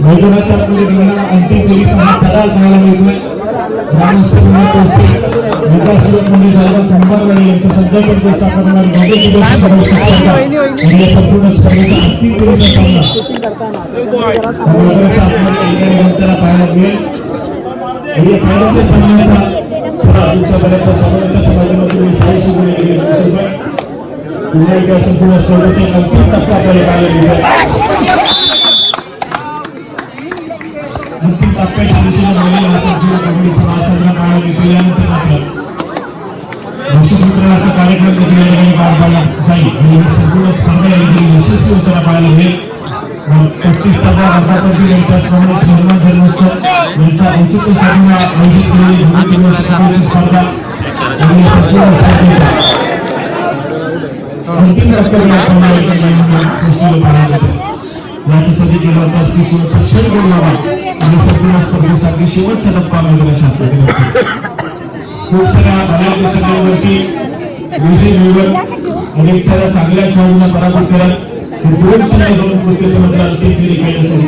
मैदानाच्या अंतिम फेरीचा हा करार पाहायला मिळतोय. कुंभारवाडी यांच्या सध्या साकारणार संपूर्ण स्पर्धेचा अंतिम फेरीचा सामना पाहायला मिळेल. फायनलच्या सामन्याचा तुमच्यापर्यंत समाजाच्या माध्यमातून 600 गुणे पुन्हा एकदा संपूर्ण स्पर्धेचा अंतिम टप्पा पाहायला मिळेल. अंतिम टप्प्याच्या दिशेने पाहायला मिळतो. असा कार्यक्रम देखील पार पाडला जाईल आणि संपूर्ण स्पर्धा यशस्वी होताना पाहायला मिळेल. 35वा वर्धापन त्याचप्रमाणे हनुमान जन्मोत्सव यांचा औचित्यसाधून आयोजित केलेली भूमिकेची स्पर्धा अंतिम टप्प्याला याच्यासाठी केला होता क्षण बोलणारा आणि संपूर्ण स्पर्धेसाठी शेवटचा टप्पा खूप साऱ्या बऱ्याच संघांवरती विजय मिळवत अनेक साऱ्या चांगल्या खेळाडूंना पराभूत करत दोन संघ जाऊन कुस्तीमध्ये अंतिम फेरी खेळण्यासाठी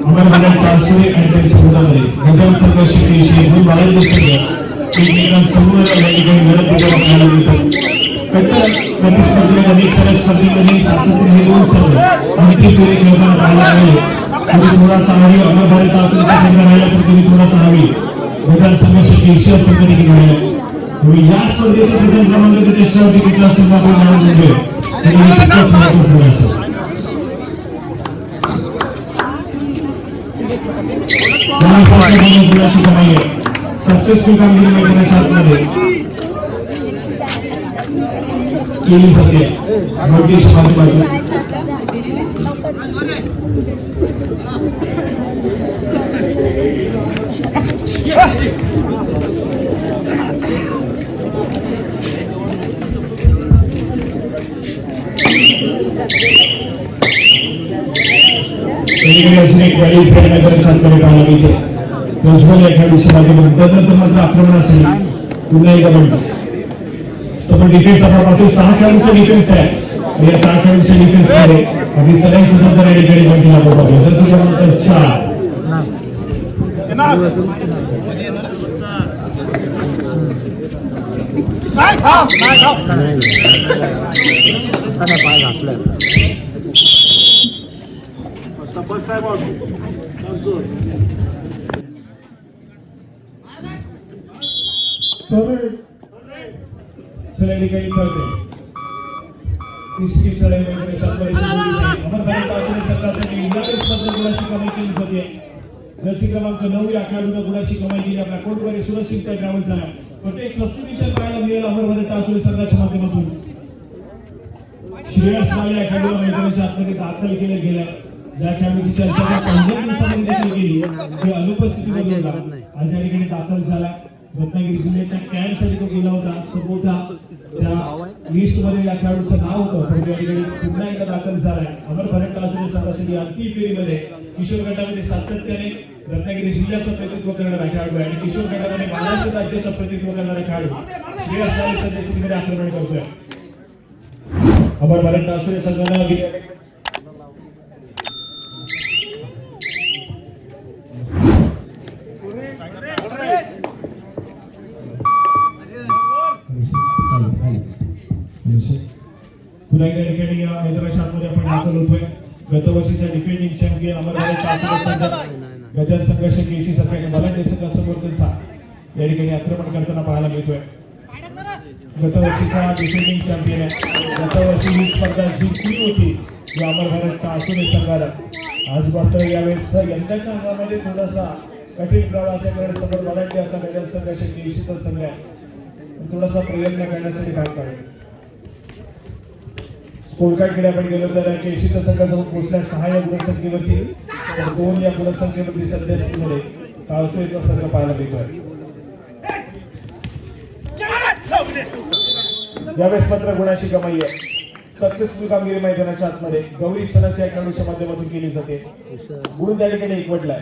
अमर ट्रान्सफर आणि त्यांच्या मुलांमध्ये गगन संघ शिकेशी दोन भारतीय संघ एकमेकांसमोर या ठिकाणी लढत देताना पाहायला मिळतात. प्रतिस्पर्धेमध्ये अनेक साऱ्या स्पर्धेमध्ये सातत्याने हे दोन संघ अंतिम फेरी खेळताना पाहायला मिळेल. तुम्ही थोडासा हवी अमर भारत असून संघ राहिला तर तुम्ही थोडासा हवी गगन संघ शिकेशी संघ देखील राहिला. या स्पर्धेच्या प्रथम क्रमांकाच्या चेष्टावरती कुठला संघ आपण मानून घेतोय सक्सेसफुल कामगिरी मैदानाच्या आतमध्ये केली जाते. नोटीस माध्यमातून मात्र आक्रमण असेल पुन्हा एकदा म्हणतो सगळं डिफेन्स आपण 6 खेळाडूंचा डिफेन्स आहे. या 6 खेळाडूंच्या डिफेन्स मध्ये अगदी चढाई सदर या ठिकाणी बंटीला बोलतो. जसं क्रमांक 4 पाय घासलाय चला ठिकाणी पळते तिसरी चढाई कमाई केली जाते. जर्सी क्रमांक 9 या खेळाडूने गुणाची कमाई केली. आपल्या कोर्टमध्ये सुरक्षित ग्राउंड झाला. प्रत्येक सबस्टिट्यूशन पाहायला मिळेल अमरभरत टासुरे संघाच्या माध्यमातून. श्रेयस माले या खेळाडूला मैदानाच्या आतमध्ये दाखल केले गेले. ज्या खेळाडूची चर्चा पहिल्या दिवसामध्ये देखील केली ते अनुपस्थितीमध्ये होता. आज या ठिकाणी दाखल झाला. रत्नागिरी जिल्ह्याच्या कॅम्पसाठी तो गेला होता. सभोवता त्या लिस्ट मध्ये या खेळाडूचं नाव होतं पण या ठिकाणी पुन्हा एकदा दाखल झालाय. अमरभरत टासुरे संघासाठी अंतिम फेरीमध्ये किशोर गटामध्ये सातत्याने रत्नागिरी जिल्ह्याचं प्रतिनिधित्व करणारा खेळाडू आणि किशोर गटामध्ये महाराष्ट्र राज्याचं प्रतिनिधित्व करणारा खेळाडू श्रेयस माले सध्या आक्रमण करतोय. अमरभरत टासुरे संघानं पुन्हा एकदा ठिकाणी या मैदानाच्या आतमध्ये आपण दाखल होतोय. गत वर्षीचा डिफेंडिंग चॅम्पियन अमरभरत टासुरे संघ गजान संघ शेकेशी संघाने मलांडे संघासमोर त्यांचा या ठिकाणी आक्रमण करताना पाहायला मिळतोय. गत वर्षीचा डिफेंडिंग चॅम्पियन आहे. गत वर्षी ही स्पर्धा जिंकली होती या अमरभरत टासुरे संघाला. आज मात्र यावेळेस यंदाच्या हंगामामध्ये थोडासा कठीण प्रवास असल्यामुळे समोर मलांडे असा गजान संघ शेकेशीचा संघ आहे. थोडासा प्रयत्न करण्यासाठी भाग पाडेल. स्कोरकार्डकडे आपण गेलो तर केशीचा संघासमोर पोहोचल्या 6 या गुणसंख्येवरती 2 या गुणसंख्येवरती सध्या स्थितीमध्ये टासुरेचा संघ पाहायला मिळतोय. यावेळेस मात्र गुणाची कमाई आहे. सक्सेसफुल कामगिरी मैदानाच्या आतमध्ये गौरी सनस या खेळाडूच्या माध्यमातून केली जाते. गुण त्या ठिकाणी एकवटलाय.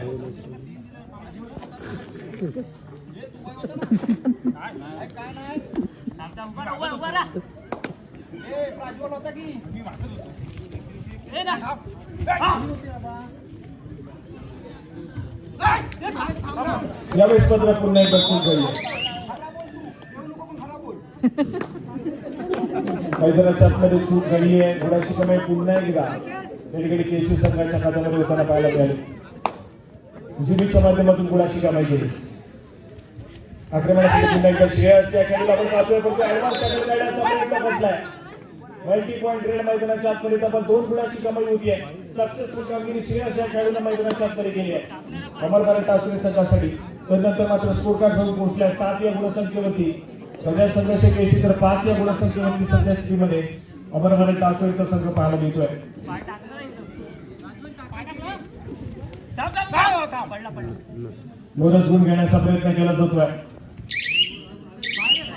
यावेळेस पत्र पुन्हा एकदा सूट घडली. मैदानाच्या आतमध्ये सूट घडली आहे. गुणाची कमाई पुन्हा एकदा त्या केसी संघाच्या खात्यामध्ये होताना पाहायला मिळाली. जुनीच्या माध्यमातून गुणाची कमाई केली. आक्रमणासाठी पुन्हा एकदा श्रेयस या खेळाडूला आपण पाहतोय, पण ऍडव्हान्स टॅकल काढण्याचा प्रयत्न बसलाय. मल्टी पॉइंट रेड मैदानाच्या आतमध्ये आपण 2 गुणाची कमाई होती आहे. सक्सेसफुल कामगिरी श्रेयस या खेळाडूने मैदानाच्या आतमध्ये केली आहे अमर भारत टासुरे संघासाठी. त्यानंतर मात्र स्कोर कार्ड जाऊन पोहोचलाय 7 या गुणसंख्येवरती. प्रजा संघर्ष केशी तर 5 या गुणसंख्येवरती सध्या स्थितीमध्ये अमर भारत टासुरेचा संघ पाहायला मिळतोय. बोनस गुण घेण्याचा प्रयत्न केला जातोय.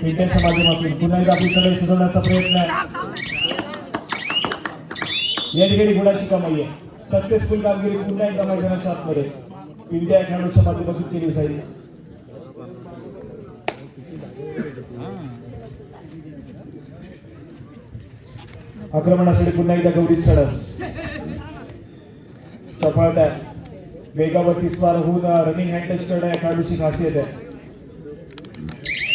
पेट्याच्या माध्यमातून पुन्हा एकदा आपली सगळे सुधारण्याचा प्रयत्न आहे. या ठिकाणी गुणाची कमाई आहे. सक्सेसफुल कामगिरी पुन्हा एकदा मैदानाच्या आतमध्ये इंडिया खेळाडूच्या माध्यमातून केली जाईल. आक्रमणासाठी पुन्हा एकदा गौरी सडस चपळत आहे. वेगावरती स्वार होऊन रनिंग हँड टच करणं या खेळाडूची खासियत आहे.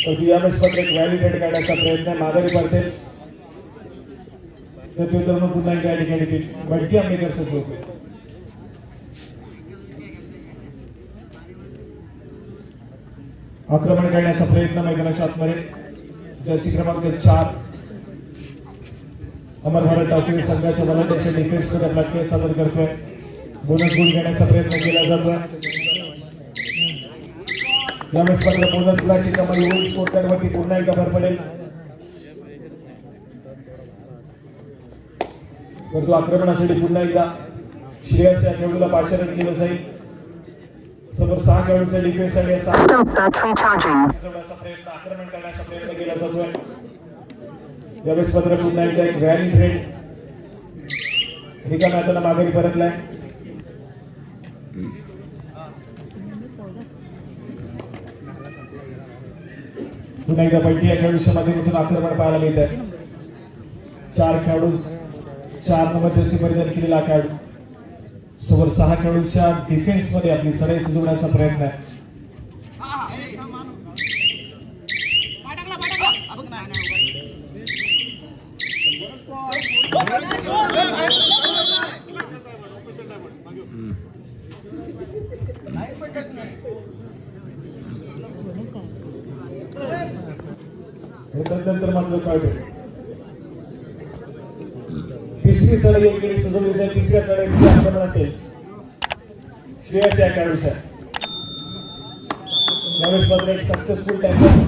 तर यावेळेस पत्र एक व्हॅलिडेट काढण्याचा प्रयत्न माघारी पडते. तर ते तर पुन्हा एकदा या ठिकाणी बंटी आंबेकर सज्ज होते. आक्रमण करण्याचा प्रयत्न मैदानाच्या आतमध्ये जर्सी क्रमांक 4 अमर भारत टासुरे संघाच्या वलंदाच्या डिफेन्स मध्ये आपला खेळ सादर करतोय. बोनस गुण घेण्याचा प्रयत्न केला जातोय. यावेळेस मात्र बोनस गुणाची कमाई होईल. स्कोर कार्डवरती पुन्हा एकदा भर पडेल. परंतु आक्रमणासाठी पुन्हा एकदा श्रेयस या खेळाडूला पाचारण केलं जाईल. समोर 6 खेळाडूंचा डिफेन्स आहे. प्रयत्न आक्रमण करण्याचा प्रयत्न केला जातोय. यावेळेस मात्र पुन्हा एकदा एक व्हॅली ट्रेड रिकाम्या हाताने माघारी परतलाय. पुन्हा एकदा पैकी या खेळाडूच्या माध्यमातून आक्रमण पाहायला मिळत आहे. 4 खेळाडू 4 नंबर जर्सी परिधान केलेला खेळाडू समोर 6 खेळाडूंच्या डिफेन्स मध्ये आपली सराई सजवण्याचा प्रयत्न आहे. नंतर मात्र काय तिसरी चढाई योग्य सजवली जाईल. तिसऱ्या चढाईची आक्रमण असेल श्रेयस या खेळाडूच्या. यावेळेस मात्र एक सक्सेसफुल टॅकल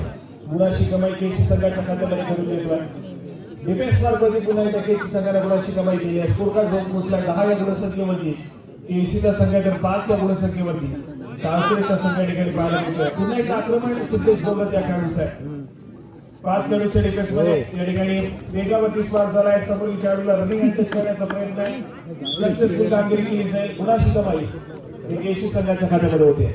गुणाची कमाई केसी संघाच्या खात्यामध्ये करून देतोय. डिफेन्स मार्कवरती पुन्हा एकदा केसी संघाने गुणाची कमाई केली आहे. स्कोर कार्ड जाऊन पोहोचला 10 या गुणसंख्येवरती. केसीच्या संघाच्या 5 या गुणसंख्येवरती टासुरेचा संघ या ठिकाणी पाहायला मिळतोय. पुन्हा एकदा आक्रमण सिद्धेश बोलत या खेळाडूचं आहे. 5 खेळाडूच्या डिफेन्स मध्ये या ठिकाणी वेगावरती स्वार झाला आहे. समोरील खेळाडूला रनिंग हँड टच करण्याचा प्रयत्न आहे. सक्सेसफुल कामगिरी केली जाईल. गुणाची कमाई ही केसी संघाच्या खात्यामध्ये होते.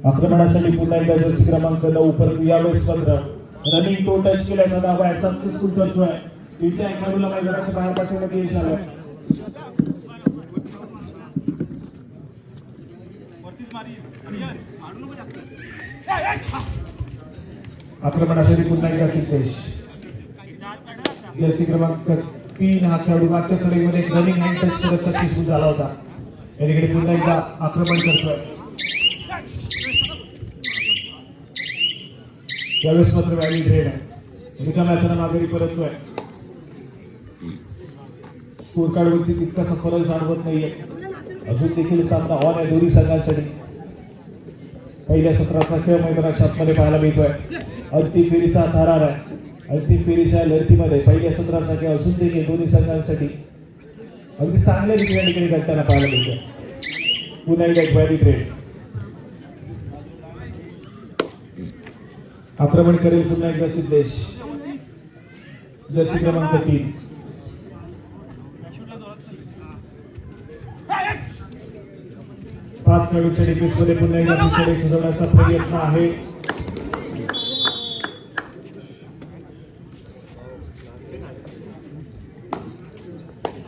आक्रमणासाठी पुन्हा एकदा जर्सी क्रमांक 9 परंतु यावेळेस मात्र रनिंग टो टच केल्याचा दावा आहे. सक्सेसफुल करतोय. त्या खेळाडूला मैदानाच्या बाहेर पाठवण्यात यश आलं. आक्रमणासाठी पुन्हा एकदा सिद्धेश जर्सी क्रमांक 3 हा खेळाडू मागच्या चढाईमध्ये रनिंग हँड टच करत सक्सेसफुल झाला होता. याकडे पुन्हा एकदा आक्रमण करतोय. यावेळेस मात्र व्हॅली ट्रेड आहे. रिकाम्या हाताने माघारी परततोय. स्कोर कार्ड वरती तितकासा फरक जाणवत नाहीये. अजून देखील सामना ऑन आहे दोन्ही संघांसाठी. पहिल्या सत्राचा खेळ मैदानाच्या आतमध्ये पाहायला मिळतोय. अंतिम फेरीचा थरार आहे. अंतिम फेरीच्या लढतीमध्ये पहिल्या सत्राचा खेळ अजून देखील दोन्ही संघांसाठी अगदी चांगल्या रीतीने ठिकाणी घडताना पाहायला मिळतोय. पुन्हा एकदा एक व्हॅली ट्रेड आक्रमण करेल. पुन्हा एकदा सिद्धेश जर्सी क्रमांक 3 खेळाडूंच्या डिफेन्स मध्ये पुन्हा एकदा पिछाडी सजवण्याचा प्रयत्न आहे.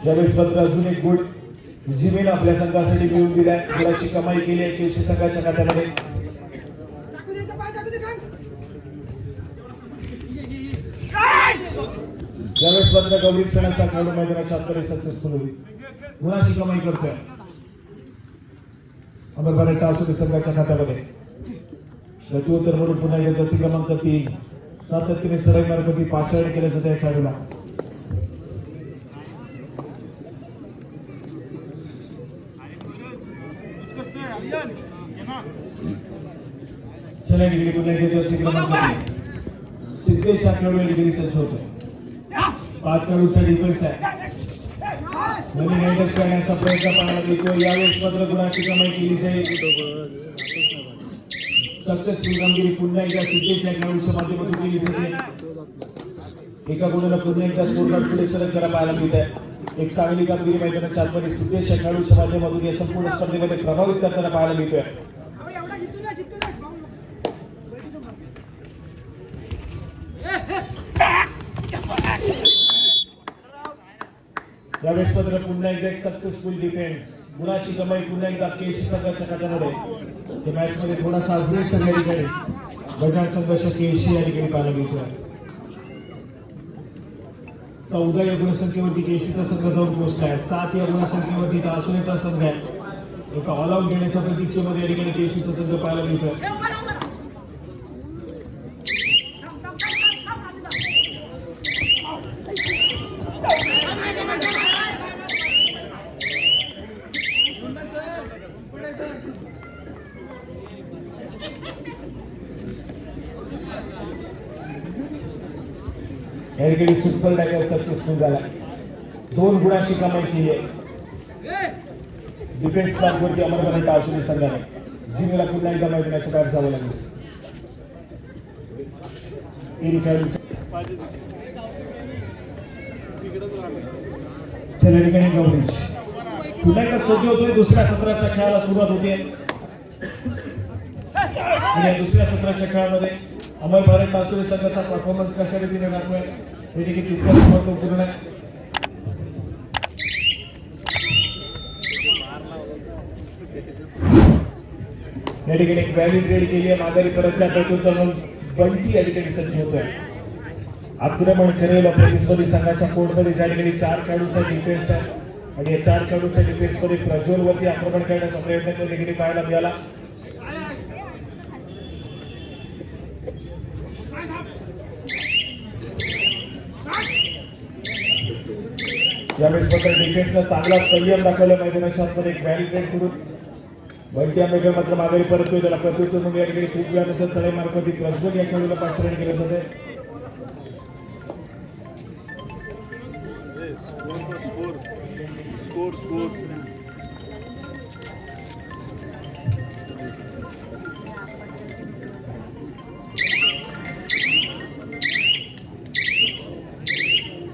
यावेळेस मात्र अजून एक गुड जिमेल आपल्या संघासाठी मिळवून दिलाय. गुणाची कमाई केली आहे केसी संघाच्या खात्यामध्ये. यावेळेस मात्र गौरी सणाचा खेळाडू मैदानाच्या आतमध्ये सक्सेसफुल होईल. गुणाची कमाई करतोय अमर भारत टासुरी संघाच्या खात्यामध्ये. प्रत्युत्तर म्हणून पुन्हा एकदा जर्सी क्रमांक 3 सातत्याने चढाई मार्गावरती पाचारण केलं जातं या खेळाडूला. चला डिग्री पुन्हा एकदा जर्सी क्रमांक 3 सिद्धेश या खेळाडूला डिग्री सज्ज होतोय. 5 खेळाडूंचा डिफेन्स आहे. नवीन इंडेक्स करण्याचा प्रयत्न पाहायला मिळतो. यावेळेस मात्र गुणाची कमाई केली जाईल. सक्सेसफुल कामगिरी पुन्हा एकदा सिद्धेश या खेळाडूच्या माध्यमातून केली जाते. एका गुणाला पुन्हा एकदा स्कोरकार्ड पुढे सरळ करा पाहायला मिळत आहे. एक चांगली कामगिरी मैदानाच्या आतमध्ये सिद्धेश या खेळाडूच्या माध्यमातून या संपूर्ण स्पर्धेमध्ये प्रभावित करताना पाहायला मिळतोय. यावेळेस मात्र पुन्हा एकदा एक सक्सेसफुल डिफेन्स. गुणाची कमाई पुन्हा एकदा केसी संघाच्या खात्यामध्ये. या मॅच मध्ये थोडासा अग्रेसर या ठिकाणी बजाज संघर्ष केसी या ठिकाणी पाहायला मिळतोय. 14 या गुणसंख्येवरती केसीचा संघ जाऊन पोहोचलाय. 7 या गुणसंख्येवरती टासुरीचा संघ आहे. एका ऑल आउट घेण्याच्या प्रतीक्षेमध्ये या ठिकाणी केसीचा संघ पाहायला मिळतोय. याठिकाणी सुपर टॅकल सक्सेसफुल झाला. 2 गुणाची कमाई केली आहे. डिफेन्स मार्कवरती अमर भारत टासुरी संघाने जिमेला पुन्हा एकदा मैदानाच्या बाहेर जावं लागलं. या ठिकाणी गौरीश पुन्हा एकदा सज्ज होतोय. दुसऱ्या सत्राच्या खेळाला सुरुवात होते. या दुसऱ्या सत्राच्या खेळामध्ये अमर भारत टासुरी संघाचा परफॉर्मन्स कशा रीतीने दाखवाय हे देखील तितकंच महत्वपूर्ण आहे. या ठिकाणी एक व्हॅलिड रेड केली आहे. माघारी परतल्या प्रत्युत्तर बंटी या ठिकाणी सज्ज होतोय. आक्रमण करेल प्रतिस्पर्धी संघाच्या कोर्टमध्ये ज्या ठिकाणी 4 खेळाडूंचा डिफेन्स आहे आणि या 4 खेळाडूंच्या डिफेन्स मध्ये प्रज्वलवरती आक्रमण करण्याचा प्रयत्न त्या ठिकाणी पाहायला मिळाला. यावेळेस मात्र डिफेन्सला चांगला संयम दाखवला मैदानाच्या आतमध्ये. एक व्हॅलिड रेड करून बंटी आंबेडकर मात्र माघारी परततोय. त्याला प्रत्युत्तर म्हणून या ठिकाणी खूप वेळानंतर चढाई मार्गावरती प्रज्वल या खेळाडूला पाचारण केलं जाते.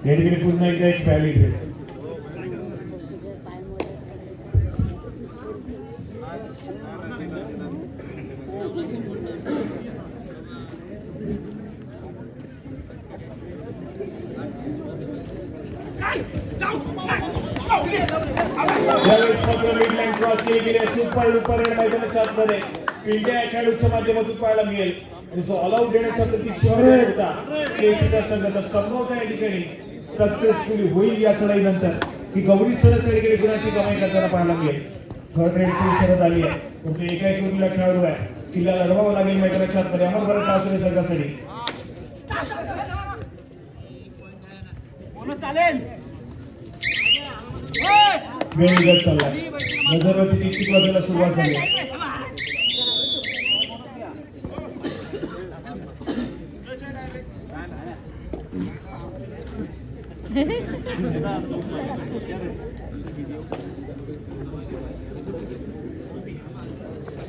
या ठिकाणी पुन्हा एकदा एक व्हॅलिड रेड. यावेळेस मात्र मिड लाईन क्रॉस केली गेली. सुपर डुपर रेड मैदानाच्या आतमध्ये इंडिया खेळाडूच्या माध्यमातून पाहायला मिळेल. आणि जो ऑल आउट देण्याच्या प्रतीक्षेवर होता केसीचा संघाचा समोर या ठिकाणी सक्सेसफुली होईल या चढाईनंतर की गौरी सणाच्या ठिकाणी गुणाची कमाई करताना पाहायला मिळेल. थर्ड रेडची शरद आली आहे. पण एका एक खेळाडू आहे. किल्ला लढवावा लागेल मैदानाच्या आतमध्ये अमर भारत टासुरी संघासाठी. वेळ निघत चालला. नजरवरती किती वाजायला सुरुवात झाली.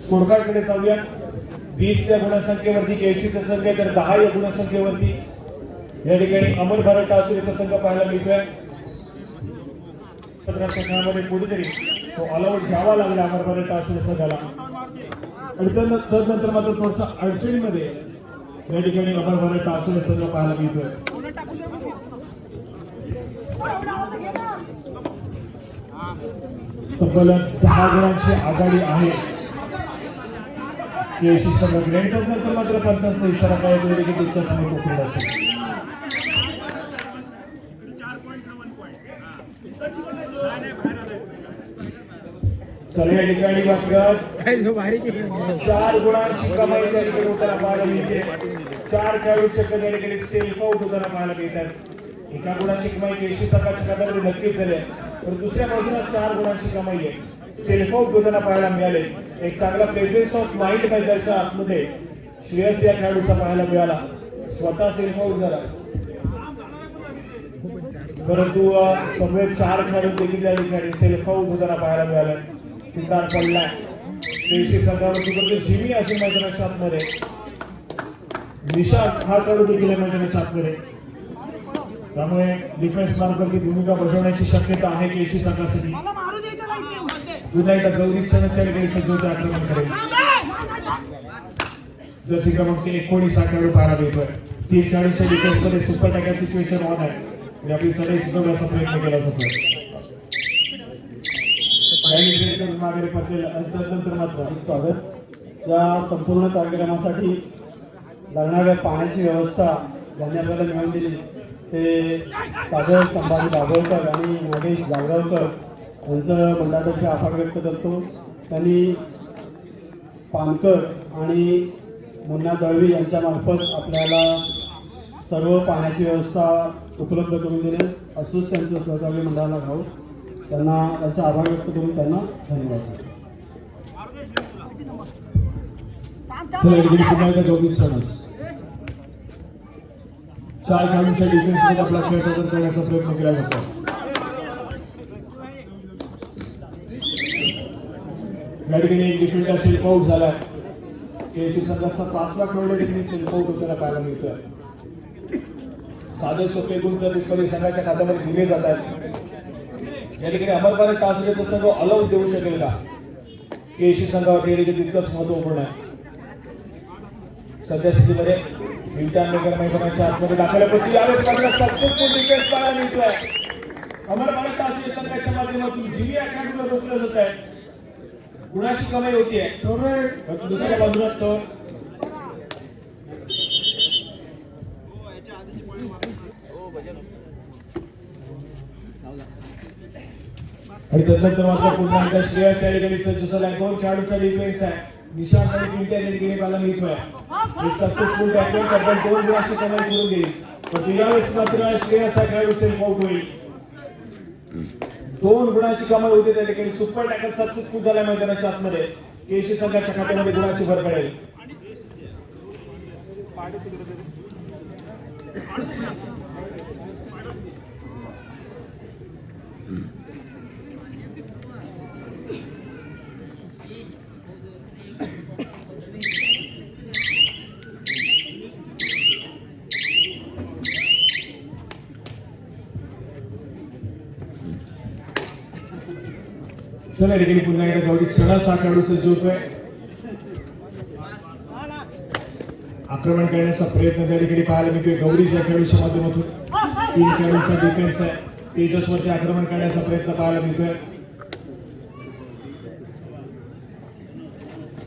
स्कोरकार्डकडे जाऊया. 20 या गुणसंख्येवरती केसीचा संघ आहे तर 10 या गुणसंख्येवरती या ठिकाणी अमर भारत टासुरीचा संघ पाहायला मिळतोय. सत्राच्या खेळामध्ये कुठेतरी तो ऑल आउट घ्यावा लागला अमरपाले टासुरे संघाला. आणि तदनंतर मात्र थोडसा अडचणीमध्ये या ठिकाणी अमरपाले टासुरे संघ पाहायला मिळतोय. तब्बल 10 गुणांची आघाडी आहे केशी संघाकडे. तदनंतर मात्र पंचांचा इशारा काय की त्यांच्या समोर उपलब्ध असेल. चला या ठिकाणी मात्र 4 गुणांची कमाई त्या ठिकाणी होताना पाहायला मिळते. 4 खेळाडूच्या या ठिकाणी सेल्फ आउट होताना पाहायला मिळतात. एका गुणाची कमाई केशी संघाच्या खात्यामध्ये नक्कीच झाली पण दुसऱ्या बाजूला 4 गुणांची कमाई आहे सेल्फ आउट होताना पाहायला मिळाले. एक चांगला प्रेझेन्स ऑफ माइंड मैदानाच्या आतमध्ये श्रेयस या खेळाडूचा पाहायला मिळाला. स्वतः सेल्फ आउट झाला परंतु सगळे 4 खेळाडू देखील या ठिकाणी सेल्फ आउट होताना पाहायला मिळाले. कितार पडलाय केशी संघावरती फक्त जिमी असेल मैदानाच्या आतमध्ये. निशांत हा खेळाडू देखील मैदानाच्या आतमध्ये त्यामुळे डिफेन्स मार्फत भूमिका बजावण्याची शक्यता आहे केशी संघासाठी. पुन्हा एकदा गौरी चंद्रच्या ठिकाणी सज्ज होते आक्रमण करेल. जसे क्रमांक 19 हा खेळाडू पाहायला मिळतोय. 3 खेळाडूंच्या डिफेन्स मध्ये सुपर टॅकल सिच्युएशन ऑन आहे आणि आपली सदैव सिद्धवण्याचा प्रयत्न केला जातो. मागरे पटेल अंतर्गत मात्र स्वागत. या संपूर्ण कार्यक्रमासाठी लागणाऱ्या पाण्याची व्यवस्था ज्यांनी आपल्याला मिळवून दिली ते सागर संभाजी दाभोळकर आणि नागेश जागरावकर यांचं मंडळातर्फे आभार व्यक्त करतो. त्यांनी पानकर आणि मुन्ना दळवी यांच्यामार्फत आपल्याला सर्व पाण्याची व्यवस्था उपलब्ध करून दिली. असंच त्यांचं सहकार्य मंडळाला घाऊ त्यांना त्यांचा आभार व्यक्त करून त्यांना धन्यवाद. चार खेळाडूंच्या डिफेन्समध्ये आपला खेळ सादर करण्याचा प्रयत्न केला जातो. या ठिकाणी एक डिफेंडर सेल्फ आउट झालाय. केसी संघाचा 5वा खेळाडू देखील सेल्फ आउट होताना पाहायला मिळतोय. साधे सोपे गुण तर दुष्परी संघाच्या खात्यामध्ये दिले जात आहेत. या ठिकाणी अमरपाले टासुरेचा संघ ऑल आउट देऊ शकेल का केसी संघावर तितकंच महत्वपूर्ण आहे. सध्या स्थितीमध्ये विटानगर मैदानाच्या आतमध्ये दाखवल्याप्रती यावेळेस मात्र सक्सेसफुल डिफेन्स पाहायला मिळतोय. अमरपाले टासुरे संघाच्या माध्यमातून जिमी अकॅडमीला रोखलं जात आहे. गुणाची कमाई होतीये दुसऱ्या बाजूला तो आणि तदनंतर मात्र पुन्हा एकदा श्रेयस या ठिकाणी सज्ज झालाय. 2 खेळाडूंचा डिफेन्स आहे. निशांत आणि पिंट्या या ठिकाणी पाहायला मिळतोय. सक्सेसफुल टॅकल आपण 2 गुणाची कमाई करून गेली पण यावेळेस मात्र श्रेयस हा खेळाडू सेल्फ आउट होईल. 2 गुणाची कमाई होते त्या ठिकाणी सुपर टॅकल सक्सेसफुल झाला मैदानाच्या आतमध्ये. केशी संघाच्या खात्यामध्ये गुणाची भर पडेल. चला ठिकाणी पुन्हा एकदा गौरी सणा 6 खेळाडू सज्ज होतोय. आक्रमण करण्याचा प्रयत्न त्या ठिकाणी पाहायला मिळतोय. गौरीच्या खेळाडूच्या माध्यमातून 3 खेळाडूंचा डिफेन्स आहे. तेजसवरती आक्रमण करण्याचा प्रयत्न पाहायला मिळतोय.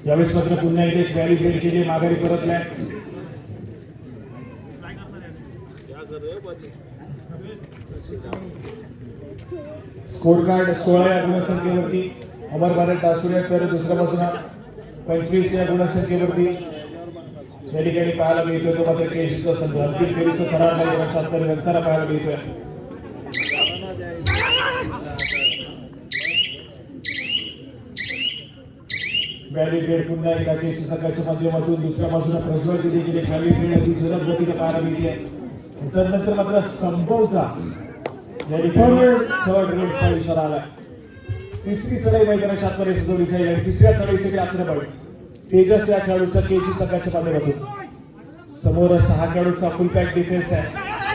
यावेळेस मात्र पुन्हा एकदा एक व्हॅली ब्रेक केली माघारी परतलाय. स्कोर कार्ड 16 या गुणसंख्येवरती अमरपाले टासुरे तर दुसऱ्या बाजूला 25 या गुणसंख्येवरती या ठिकाणी पाहायला मिळतोय. तो मात्र केशीचा संघ अंतिम फेरीचं करार नंतर पाहायला मिळतोय. व्हॅली ब्रेक पुन्हा एकदा केशी संघाच्या माध्यमातून दुसऱ्या बाजूला प्रज्वलची देखील एक व्हॅली ब्रेक जलद गतीने पाहायला मिळते. त्यानंतर मात्र संभवता थर्ड रेडचा इशारा आलाय. तिसरी चढाई मैदानाच्या आतमध्ये सजवली जाईल आणि तिसऱ्या चढाईसाठी आक्रमण तेजस या खेळाडूचा केजी संघाच्या माध्यमातून. समोर 6 खेळाडूचा फुल पॅक डिफेन्स आहे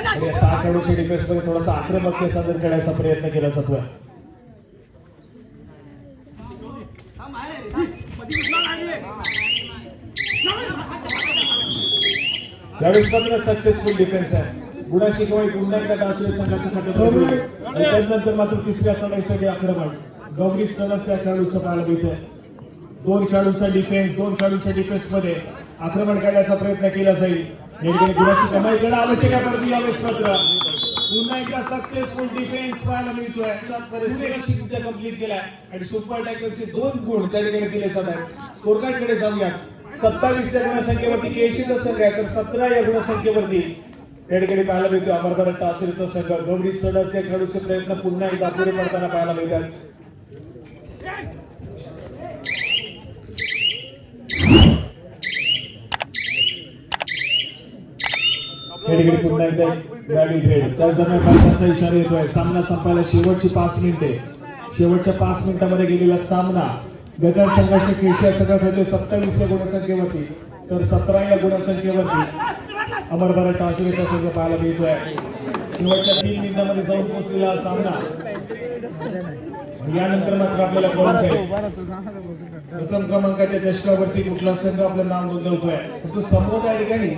आणि या 6 खेळाडूच्या डिफेन्स मध्ये थोडासा आक्रमक सादर करण्याचा प्रयत्न केला जातोय. यावेळेस मात्र सक्सेसफुल डिफेन्स आहे. गुणाशी कमाई पुन्हा एकदा डासुरे संघाच्या खात्यात आणि त्यानंतर मात्र तिसऱ्या चढाईसाठी आक्रमण गौरी चढस या खेळाडूचं पाहायला मिळतंय. दोन खेळाडूंच्या डिफेन्स मध्ये आक्रमण करण्याचा प्रयत्न केला जाईल. या ठिकाणी गुणाची कमाई करणं आवश्यक आहे. परंतु यावेळेस मात्र पुन्हा एकदा सक्सेसफुल डिफेन्स पाहायला मिळतोय. परिस्थिती कंप्लीट केलाय आणि सुपर टॅकलचे 2 गुण त्या ठिकाणी दिले जात आहेत. स्कोर कार्ड कडे जाऊया. 27 या गुणसंख्येवरती केशीचा संघ आहे, तर 17 या गुणसंख्येवरती त्या ठिकाणी पाहायला मिळतो अमरभरत टासुरेचा संघ. गौरी चढस या खेळाडूचे प्रयत्न पुन्हा एकदा पुढे पडताना पाहायला मिळतात. या ठिकाणी पुन्हा एकदा बॅटिंग ट्रेड. त्याच दरम्यान पावसाचा इशारा येतोय. सामना संपायला शेवटची 5 मिनिटे. शेवटच्या 5 मिनिटांमध्ये गेलेला सामना गगन संघाच्या केशिया संघात होते 27 या गुणसंख्येवरती, तर 17 या गुणसंख्येवरती अमरभरत टासुरेचा संघ पाहायला मिळतोय. शेवटच्या 3 मिनिटांमध्ये जाऊन पोहोचलेला सामना. यानंतर मात्र आपल्याला कळून प्रथम क्रमांकाच्या चषकावरती कुठला संघ आपलं नाव नोंदवतोय. परंतु समोर या ठिकाणी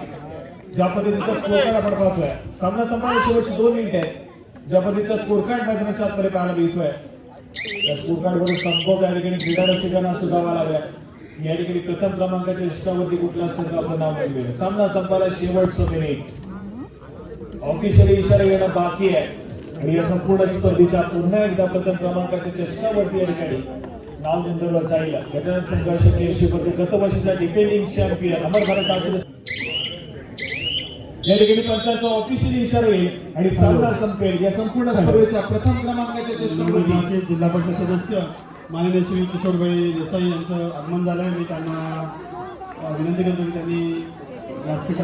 ज्या पद्धतीचा स्कोर कार्ड आपण पाहतोय, सामना संपायला शेवटची 2 मिनिटे आहेत. ज्या पद्धतीचा स्कोर कार्ड मैदानाच्या आतमध्ये पाहायला मिळतोय, त्या स्कोर कार्ड वर संभव या ठिकाणी क्रीडा रसिकांना सुधावा लागला. या ठिकाणी प्रथम क्रमांकाच्या चषकावरती कुठला संघ आपलं नाव नोंदवेल. सामना संपायला शेवटचं मिनिट. ऑफिशियली इशारा येणं बाकी आहे आणि या संपूर्ण स्पर्धेच्या पुन्हा एकदा प्रथम क्रमांकाच्या चषकावरती या ठिकाणी नाव नोंदवलं जाईल. गजानन संघर्ष केशीवरती गतवर्षीचा डिफेंडिंग चॅम्पियन अमरभरत टासुरे या ठिकाणी पंचांचा ऑफिशियली इशारा येईल आणि सामना संपेल. या संपूर्ण स्पर्धेच्या प्रथम क्रमांकाच्या चषकावरती जिल्हा परिषद सदस्य माननीय श्री किशोरभाई देसाई यांचं आगमन झालंय. मी त्यांना विनंती करतो की त्यांनी व्यासपीठावर